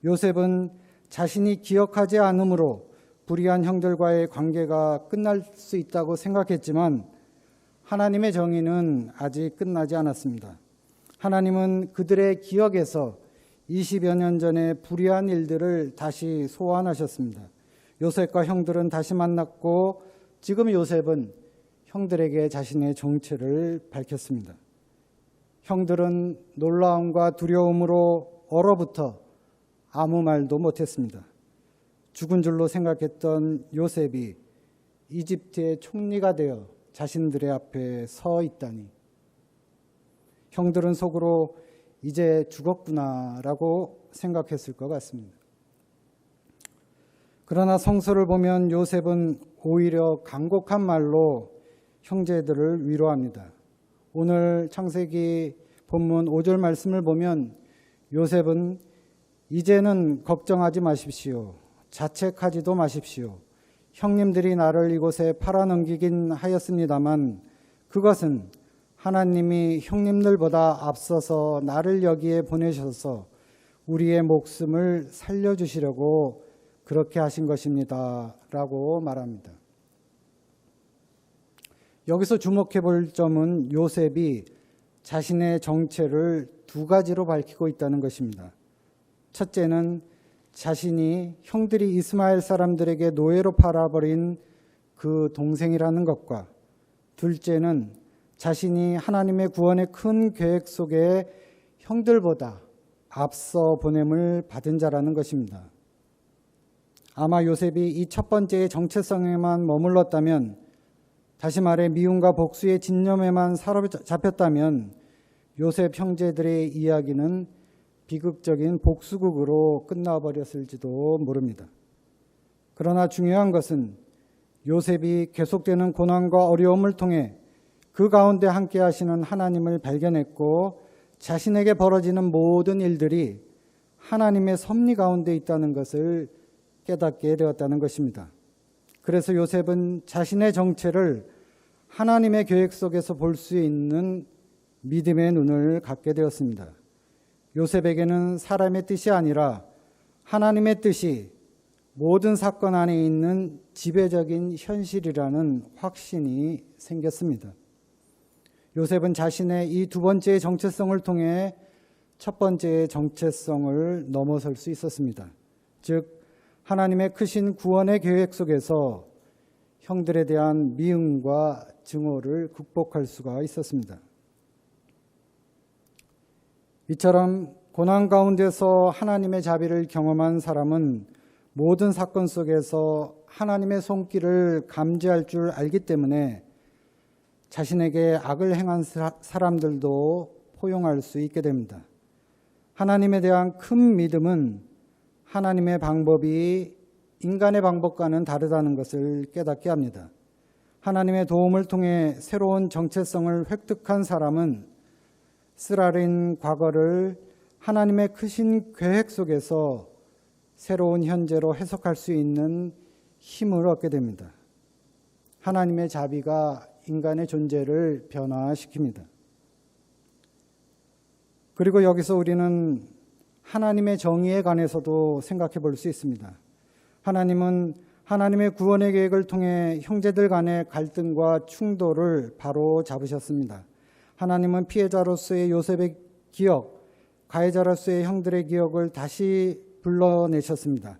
요셉은 자신이 기억하지 않으므로 불의한 형들과의 관계가 끝날 수 있다고 생각했지만 하나님의 정의는 아직 끝나지 않았습니다. 하나님은 그들의 기억에서 20여 년 전에 불의한 일들을 다시 소환하셨습니다. 요셉과 형들은 다시 만났고 지금 요셉은 형들에게 자신의 정체를 밝혔습니다. 형들은 놀라움과 두려움으로 얼어붙어 아무 말도 못했습니다. 죽은 줄로 생각했던 요셉이 이집트의 총리가 되어 자신들의 앞에 서 있다니, 형들은 속으로 이제 죽었구나라고 생각했을 것 같습니다. 그러나 성서를 보면 요셉은 오히려 간곡한 말로 형제들을 위로합니다. 오늘 창세기 본문 5절 말씀을 보면 요셉은 이제는 걱정하지 마십시오. 자책하지도 마십시오. 형님들이 나를 이곳에 팔아넘기긴 하였습니다만 그것은 하나님이 형님들보다 앞서서 나를 여기에 보내셔서 우리의 목숨을 살려주시려고 그렇게 하신 것입니다. 라고 말합니다. 여기서 주목해 볼 점은 요셉이 자신의 정체를 두 가지로 밝히고 있다는 것입니다. 첫째는 자신이 형들이 이스마엘 사람들에게 노예로 팔아버린 그 동생이라는 것과, 둘째는 자신이 하나님의 구원의 큰 계획 속에 형들보다 앞서 보냄을 받은 자라는 것입니다. 아마 요셉이 이 첫 번째의 정체성에만 머물렀다면, 다시 말해 미움과 복수의 진념에만 사로잡혔다면 요셉 형제들의 이야기는 비극적인 복수극으로 끝나버렸을지도 모릅니다. 그러나 중요한 것은 요셉이 계속되는 고난과 어려움을 통해 그 가운데 함께 하시는 하나님을 발견했고 자신에게 벌어지는 모든 일들이 하나님의 섭리 가운데 있다는 것을 깨닫게 되었다는 것입니다. 그래서 요셉은 자신의 정체를 하나님의 계획 속에서 볼 수 있는 믿음의 눈을 갖게 되었습니다. 요셉에게는 사람의 뜻이 아니라 하나님의 뜻이 모든 사건 안에 있는 지배적인 현실이라는 확신이 생겼습니다. 요셉은 자신의 이 두 번째의 정체성을 통해 첫 번째의 정체성을 넘어설 수 있었습니다. 즉 하나님의 크신 구원의 계획 속에서 형들에 대한 미움과 증오를 극복할 수가 있었습니다. 이처럼 고난 가운데서 하나님의 자비를 경험한 사람은 모든 사건 속에서 하나님의 손길을 감지할 줄 알기 때문에 자신에게 악을 행한 사람들도 포용할 수 있게 됩니다. 하나님에 대한 큰 믿음은 하나님의 방법이 인간의 방법과는 다르다는 것을 깨닫게 합니다. 하나님의 도움을 통해 새로운 정체성을 획득한 사람은 쓰라린 과거를 하나님의 크신 계획 속에서 새로운 현재로 해석할 수 있는 힘을 얻게 됩니다. 하나님의 자비가 인간의 존재를 변화시킵니다. 그리고 여기서 우리는 하나님의 정의에 관해서도 생각해 볼 수 있습니다. 하나님은 하나님의 구원의 계획을 통해 형제들 간의 갈등과 충돌을 바로 잡으셨습니다. 하나님은 피해자로서의 요셉의 기억, 가해자로서의 형들의 기억을 다시 불러내셨습니다.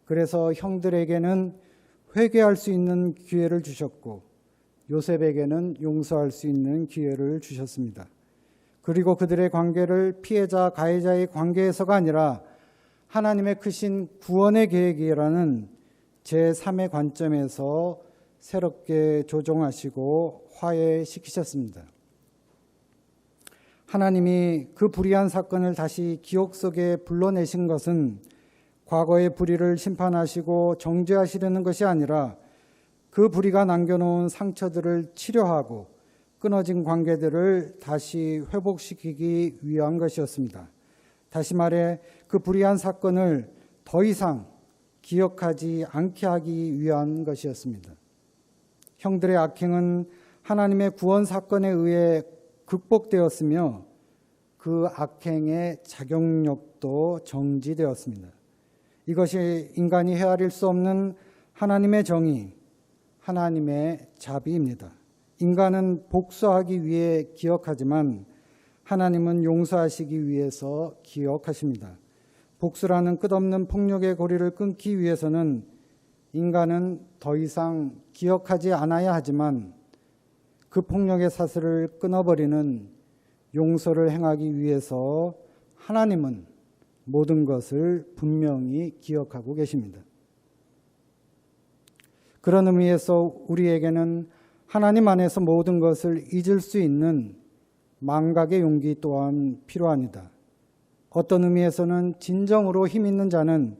그래서 형들에게는 회개할 수 있는 기회를 주셨고 요셉에게는 용서할 수 있는 기회를 주셨습니다. 그리고 그들의 관계를 피해자, 가해자의 관계에서가 아니라 하나님의 크신 구원의 계획이라는 제3의 관점에서 새롭게 조정하시고 화해시키셨습니다. 하나님이 그 불의한 사건을 다시 기억 속에 불러내신 것은 과거의 불의를 심판하시고 정죄하시려는 것이 아니라 그 불의가 남겨놓은 상처들을 치료하고 끊어진 관계들을 다시 회복시키기 위한 것이었습니다. 다시 말해 그 불의한 사건을 더 이상 기억하지 않게 하기 위한 것이었습니다. 형들의 악행은 하나님의 구원 사건에 의해 극복되었으며 그 악행의 자경력도 정지되었습니다. 이것이 인간이 헤아릴 수 없는 하나님의 정의, 하나님의 자비입니다. 인간은 복수하기 위해 기억하지만 하나님은 용서하시기 위해서 기억하십니다. 복수라는 끝없는 폭력의 고리를 끊기 위해서는 인간은 더 이상 기억하지 않아야 하지만 그 폭력의 사슬을 끊어버리는 용서를 행하기 위해서 하나님은 모든 것을 분명히 기억하고 계십니다. 그런 의미에서 우리에게는 하나님 안에서 모든 것을 잊을 수 있는 망각의 용기 또한 필요합니다. 어떤 의미에서는 진정으로 힘 있는 자는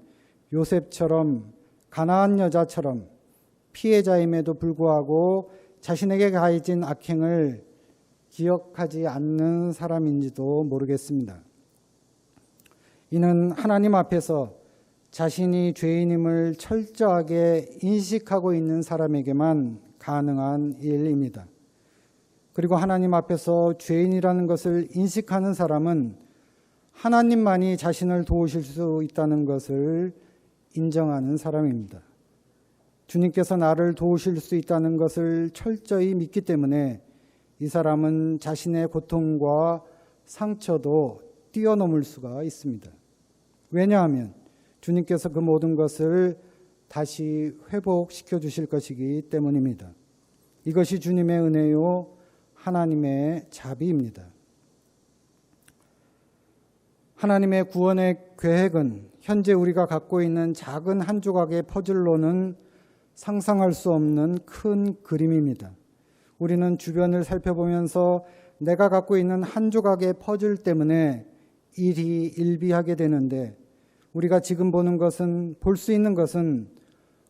요셉처럼 가나안 여자처럼 피해자임에도 불구하고 자신에게 가해진 악행을 기억하지 않는 사람인지도 모르겠습니다. 이는 하나님 앞에서 자신이 죄인임을 철저하게 인식하고 있는 사람에게만 가능한 일입니다. 그리고 하나님 앞에서 죄인이라는 것을 인식하는 사람은 하나님만이 자신을 도우실 수 있다는 것을 인정하는 사람입니다. 주님께서 나를 도우실 수 있다는 것을 철저히 믿기 때문에 이 사람은 자신의 고통과 상처도 뛰어넘을 수가 있습니다. 왜냐하면 주님께서 그 모든 것을 다시 회복시켜 주실 것이기 때문입니다. 이것이 주님의 은혜요, 하나님의 자비입니다. 하나님의 구원의 계획은 현재 우리가 갖고 있는 작은 한 조각의 퍼즐로는 상상할 수 없는 큰 그림입니다. 우리는 주변을 살펴보면서 내가 갖고 있는 한 조각의 퍼즐 때문에 일이 일비하게 되는데 우리가 지금 보는 것은, 볼 수 있는 것은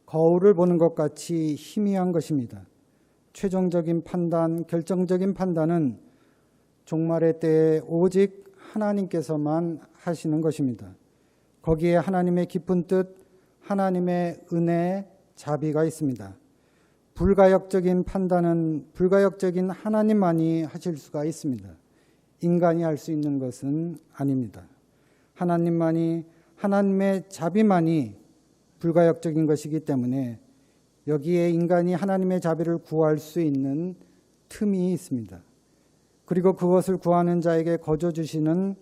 거울을 보는 것 같이 희미한 것입니다. 최종적인 판단, 결정적인 판단은 종말의 때에 오직 하나님께서만 하시는 것입니다. 거기에 하나님의 깊은 뜻, 하나님의 은혜, 자비가 있습니다. 불가역적인 판단은 불가역적인 하나님만이 하실 수가 있습니다. 인간이 할 수 있는 것은 아닙니다. 하나님만이, 하나님의 자비만이 불가역적인 것이기 때문에 여기에 인간이 하나님의 자비를 구할 수 있는 틈이 있습니다. 그리고 그것을 구하는 자에게 거저 주시는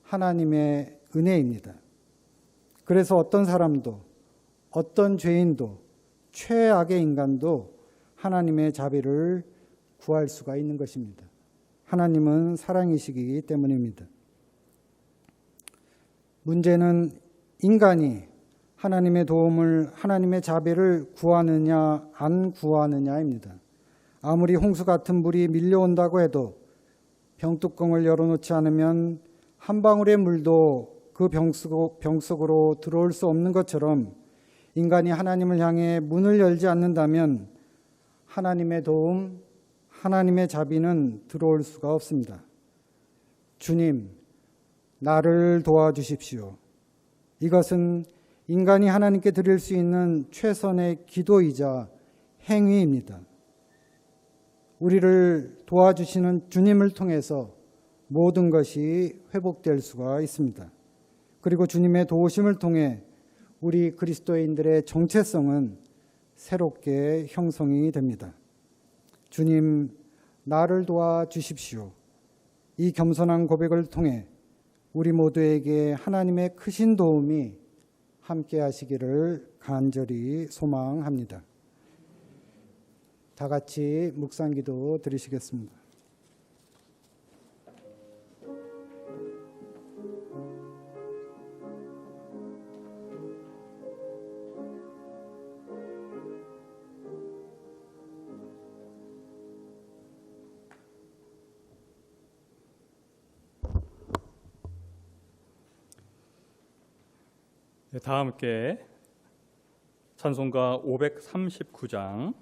하나님의 은혜입니다. 그래서 어떤 사람도, 어떤 죄인도, 최악의 인간도 하나님의 자비를 구할 수가 있는 것입니다. 하나님은 사랑이시기 때문입니다. 문제는 인간이 하나님의 도움을, 하나님의 자비를 구하느냐 안 구하느냐입니다. 아무리 홍수 같은 물이 밀려온다고 해도 병뚜껑을 열어놓지 않으면 한 방울의 물도 그 병 속으로 들어올 수 없는 것처럼 인간이 하나님을 향해 문을 열지 않는다면 하나님의 도움, 하나님의 자비는 들어올 수가 없습니다. 주님, 나를 도와주십시오. 이것은 인간이 하나님께 드릴 수 있는 최선의 기도이자 행위입니다. 우리를 도와주시는 주님을 통해서 모든 것이 회복될 수가 있습니다. 그리고 주님의 도우심을 통해 우리 그리스도인들의 정체성은 새롭게 형성이 됩니다. 주님, 나를 도와주십시오. 이 겸손한 고백을 통해 우리 모두에게 하나님의 크신 도움이 함께 하시기를 간절히 소망합니다. 다 같이 묵상기도 드리시겠습니다. 다 함께 찬송가 539장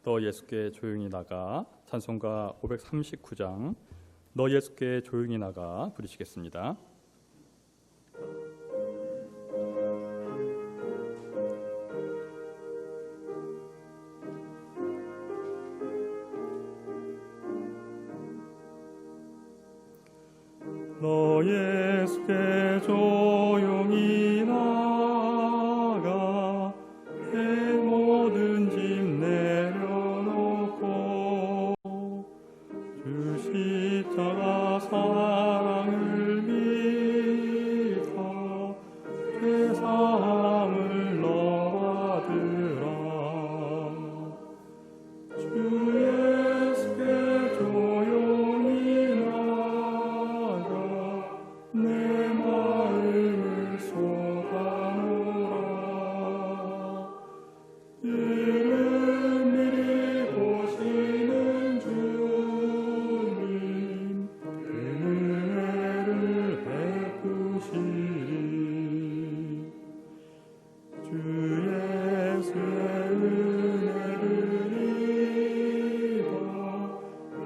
너 예수께 조용히 나가 찬송가 539장 너 예수께 조용히 나가 부르시겠습니다. 너 예수께 조용히 나가 내 모든 짐 내려놓고 주 십자가 사랑을 믿어 죄사함을 너 받으라. 주 예수께 조용히 나가 내 마음을 쏟아놓으라. 이른 미리 보시는 주님 그 은혜를 베푸시리. 주 예수의 은혜를 입어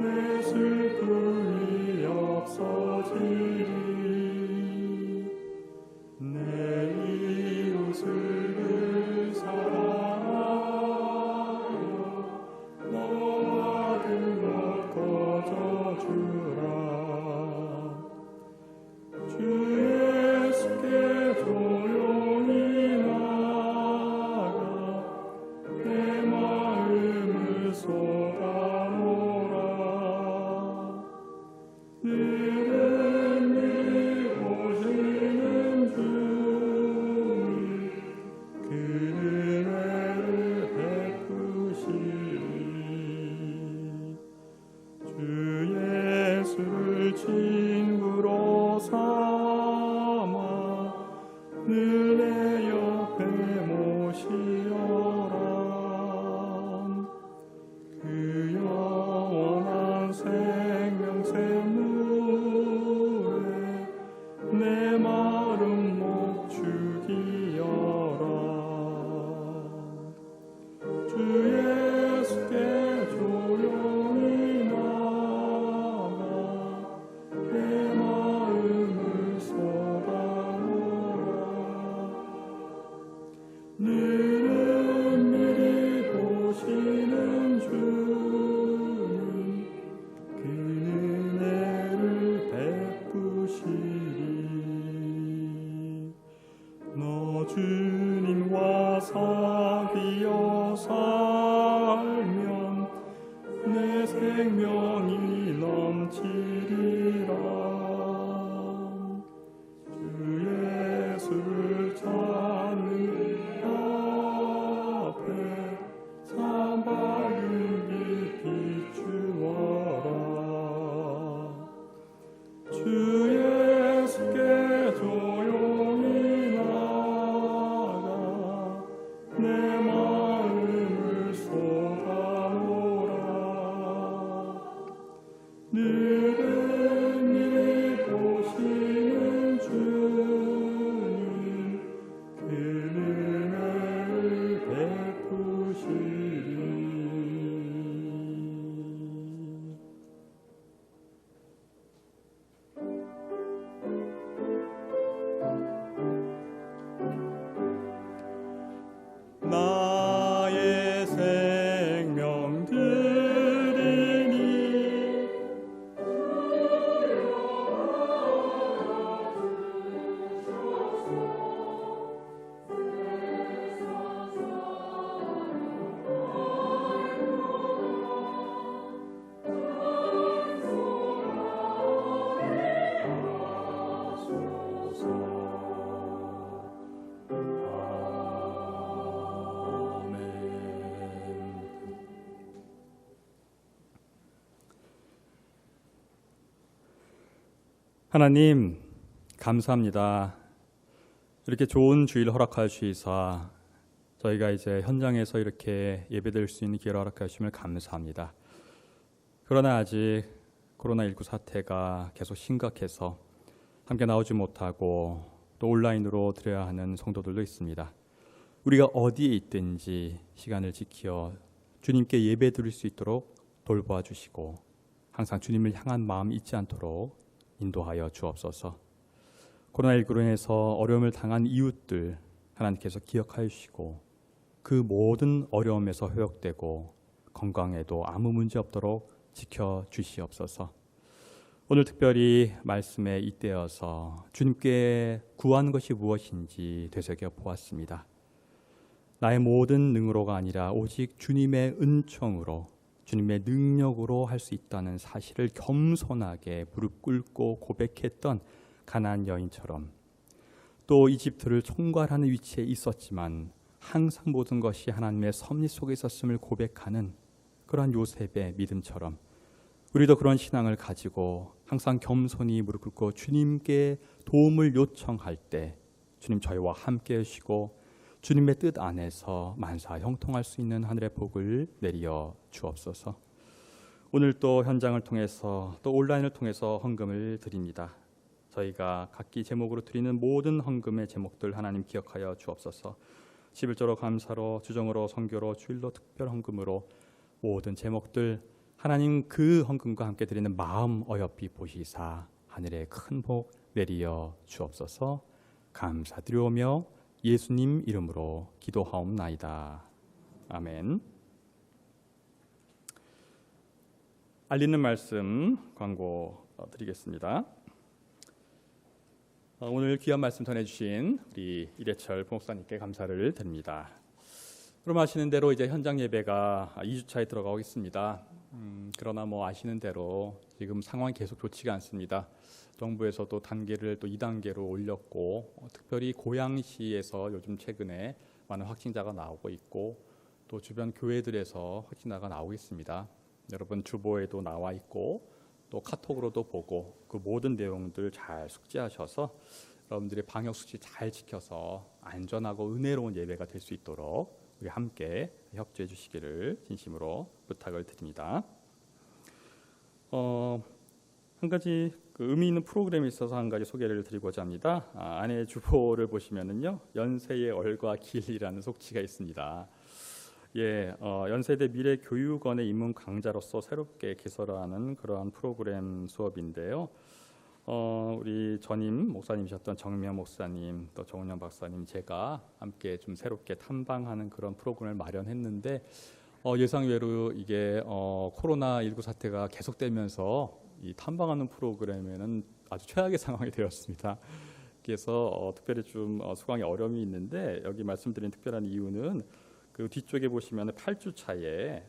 내 슬픔이 없어지리. 내 이웃을 사랑하여 너 받은 것 거저주라. 주 예수께 조용히 나가 내 마음을 쏟아놓으라. 이른 미리 보시는 주님 그 은혜를 베푸시리. 주 예수를 친구로 삼아 늘 내 옆에 모시어라. 그 영원한 생명 샘물에 내 마름 목축이여라. 주 예수께 조용히 나가 내 마음을 쏟아놓으라. 늘은 미리 보시는 주님 그 은혜를 베푸시리. 너 주님과 사귀어 살면 내 생명이 넘치리라. 주 예수를 찾는 앞에 사방을 비추어라. 주 예수께 조용히 나가 내 마음을 쏟아놓으라. 늘은 미리 보시는 주님 그 은혜를 베푸시리. 나의 생명 드리니 하나님 감사합니다. 이렇게 좋은 주일 허락하여 주시사 저희가 이제 현장에서 이렇게 예배드릴 수 있는 기회를 허락하여 주심을 감사합니다. 그러나 아직 코로나19 사태가 계속 심각해서 함께 나오지 못하고 또 온라인으로 드려야 하는 성도들도 있습니다. 우리가 어디에 있든지 시간을 지켜 주님께 예배 드릴 수 있도록 돌보아 주시고 항상 주님을 향한 마음 잊지 않도록 인도하여 주옵소서. 코로나19로 인해서 어려움을 당한 이웃들 하나님께서 기억하여 주시고 그 모든 어려움에서 회복되고 건강에도 아무 문제 없도록 지켜주시옵소서. 오늘 특별히 말씀에 잇대어서 주님께 구하는 것이 무엇인지 되새겨 보았습니다. 나의 모든 능으로가 아니라 오직 주님의 은총으로 주님의 능력으로 할 수 있다는 사실을 겸손하게 무릎 꿇고 고백했던 가나안 여인처럼 또 이집트를 총괄하는 위치에 있었지만 항상 모든 것이 하나님의 섭리 속에 있었음을 고백하는 그러한 요셉의 믿음처럼 우리도 그런 신앙을 가지고 항상 겸손히 무릎 꿇고 주님께 도움을 요청할 때 주님 저희와 함께 하시고 주님의 뜻 안에서 만사 형통할 수 있는 하늘의 복을 내리어 주옵소서. 오늘 또 현장을 통해서 또 온라인을 통해서 헌금을 드립니다. 저희가 각기 제목으로 드리는 모든 헌금의 제목들 하나님 기억하여 주옵소서. 11조로 감사로 주정으로 선교로 주일로 특별 헌금으로 모든 제목들 하나님 그 헌금과 함께 드리는 마음 어여삐 보시사 하늘의 큰 복 내리어 주옵소서. 감사드리오며 예수님 이름으로 기도하옵나이다. 아멘. 알리는 말씀 광고 드리겠습니다. 오늘 귀한 말씀 전해주신 우리 이래철 부목사님께 감사를 드립니다. 그럼 아시는 대로 이제 현장 예배가 2주차에 들어가고 있습니다. 그러나 아시는 대로 지금 상황이 계속 좋지가 않습니다. 정부에서도 단계를 또 2단계로 올렸고 특별히 고양시에서 요즘 최근에 많은 확진자가 나오고 있고 또 주변 교회들에서 확진자가 나오고 있습니다. 여러분 주보에도 나와 있고 또 카톡으로도 보고 그 모든 내용들 잘 숙지하셔서 여러분들의 방역 수칙 잘 지켜서 안전하고 은혜로운 예배가 될 수 있도록 우리 함께 협조해 주시기를 진심으로 부탁을 드립니다. 한 가지 의미 있는 프로그램이 있어서 한 가지 소개를 드리고자 합니다. 안에 주보를 보시면은요, 연세의 얼과 길이라는 속지가 있습니다. 연세대 미래교육원의 입문 강좌로서 새롭게 개설하는 그러한 프로그램 수업인데요. 우리 전임 목사님이셨던 정미영 목사님, 또 정은영 박사님, 제가 함께 좀 새롭게 탐방하는 그런 프로그램을 마련했는데 예상외로 이게 코로나19 사태가 계속되면서 이 탐방하는 프로그램에는 아주 최악의 상황이 되었습니다. 그래서 특별히 좀 수강에 어려움이 있는데 여기 말씀드린 특별한 이유는 그 뒤쪽에 보시면 8주 차에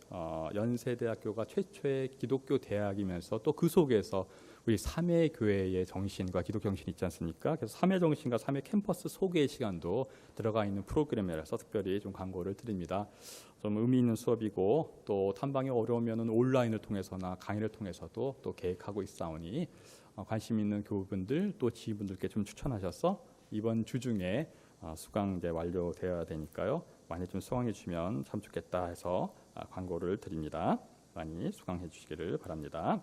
연세대학교가 최초의 기독교 대학이면서 또 그 속에서 우리 3회 교회의 정신과 기독 정신이 있지 않습니까? 그래서 3회 정신과 3회 캠퍼스 소개 시간도 들어가 있는 프로그램이라서 특별히 좀 광고를 드립니다. 좀 의미 있는 수업이고 또 탐방이 어려우면 온라인을 통해서나 강의를 통해서도 또 계획하고 있사오니 관심 있는 교우분들 또 지인분들께 좀 추천하셔서 이번 주 중에 수강 이제 완료되어야 되니까요. 많이 좀 수강해 주시면 참 좋겠다 해서 광고를 드립니다. 많이 수강해 주시기를 바랍니다.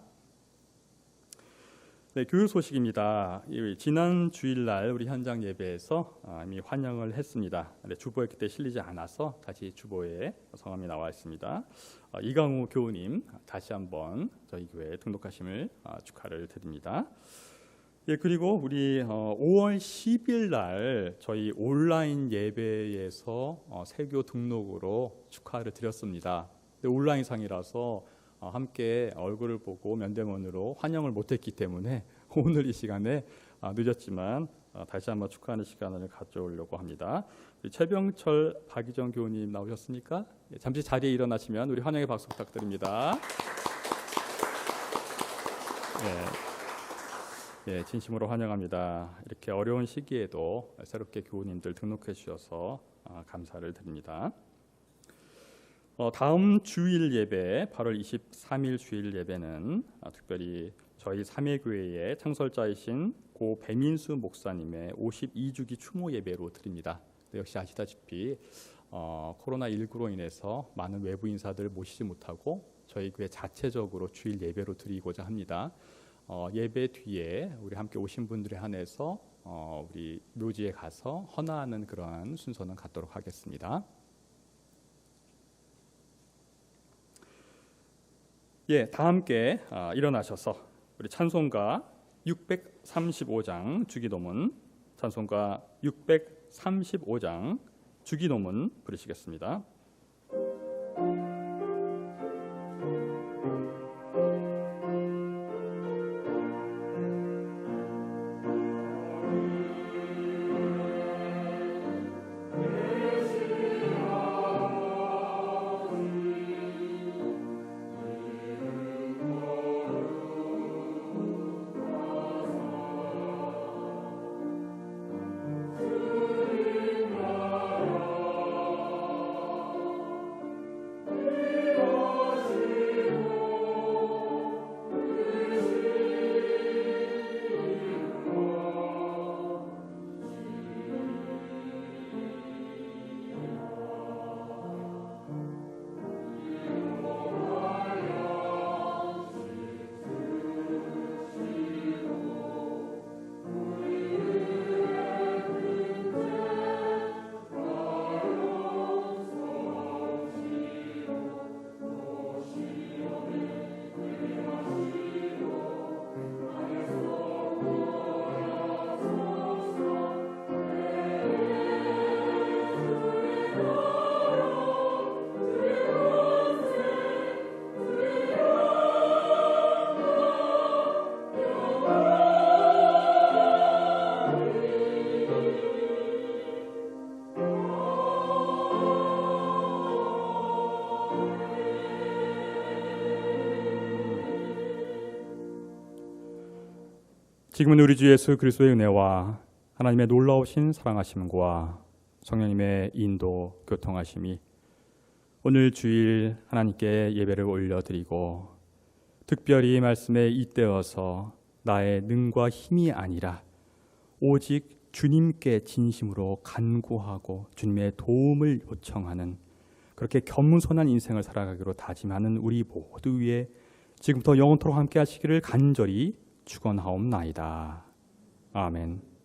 네, 교육 소식입니다. 지난 주일날 우리 현장 예배에서 이미 환영을 했습니다. 주보에 그때 실리지 않아서 다시 주보에 성함이 나와 있습니다. 이강우 교우님 다시 한번 저희 교회에 등록하심을 축하를 드립니다. 그리고 우리 5월 10일 날 저희 온라인 예배에서 세교 등록으로 축하를 드렸습니다. 온라인상이라서 함께 얼굴을 보고 면대면으로 환영을 못했기 때문에 오늘 이 시간에 늦었지만 다시 한번 축하하는 시간을 가져오려고 합니다. 우리 최병철 박희정 교우님 나오셨습니까? 잠시 자리에 일어나시면 우리 환영의 박수 부탁드립니다. 진심으로 환영합니다. 이렇게 어려운 시기에도 새롭게 교우님들 등록해 주셔서 감사를 드립니다. 다음 주일 예배 8월 23일 주일 예배는 특별히 저희 3회교회의 창설자이신 고 배민수 목사님의 52주기 추모 예배로 드립니다. 역시 아시다시피 코로나19로 인해서 많은 외부 인사들을 모시지 못하고 저희 교회 자체적으로 주일 예배로 드리고자 합니다. 예배 뒤에 우리 함께 오신 분들에 한해서 우리 묘지에 가서 헌화하는 그러한 순서는 갖도록 하겠습니다. 예, 다 함께 일어나셔서 우리 찬송가 635장 주기도문, 찬송가 635장 주기도문 부르시겠습니다. 지금은 우리 주 예수 그리스도의 은혜와 하나님의 놀라우신 사랑하심과 성령님의 인도 교통하심이 오늘 주일 하나님께 예배를 올려드리고 특별히 말씀에 잇대어서 나의 능과 힘이 아니라 오직 주님께 진심으로 간구하고 주님의 도움을 요청하는 그렇게 겸손한 인생을 살아가기로 다짐하는 우리 모두 위에 지금부터 영원토록 함께 하시기를 간절히 축원하옵나이다. 아멘.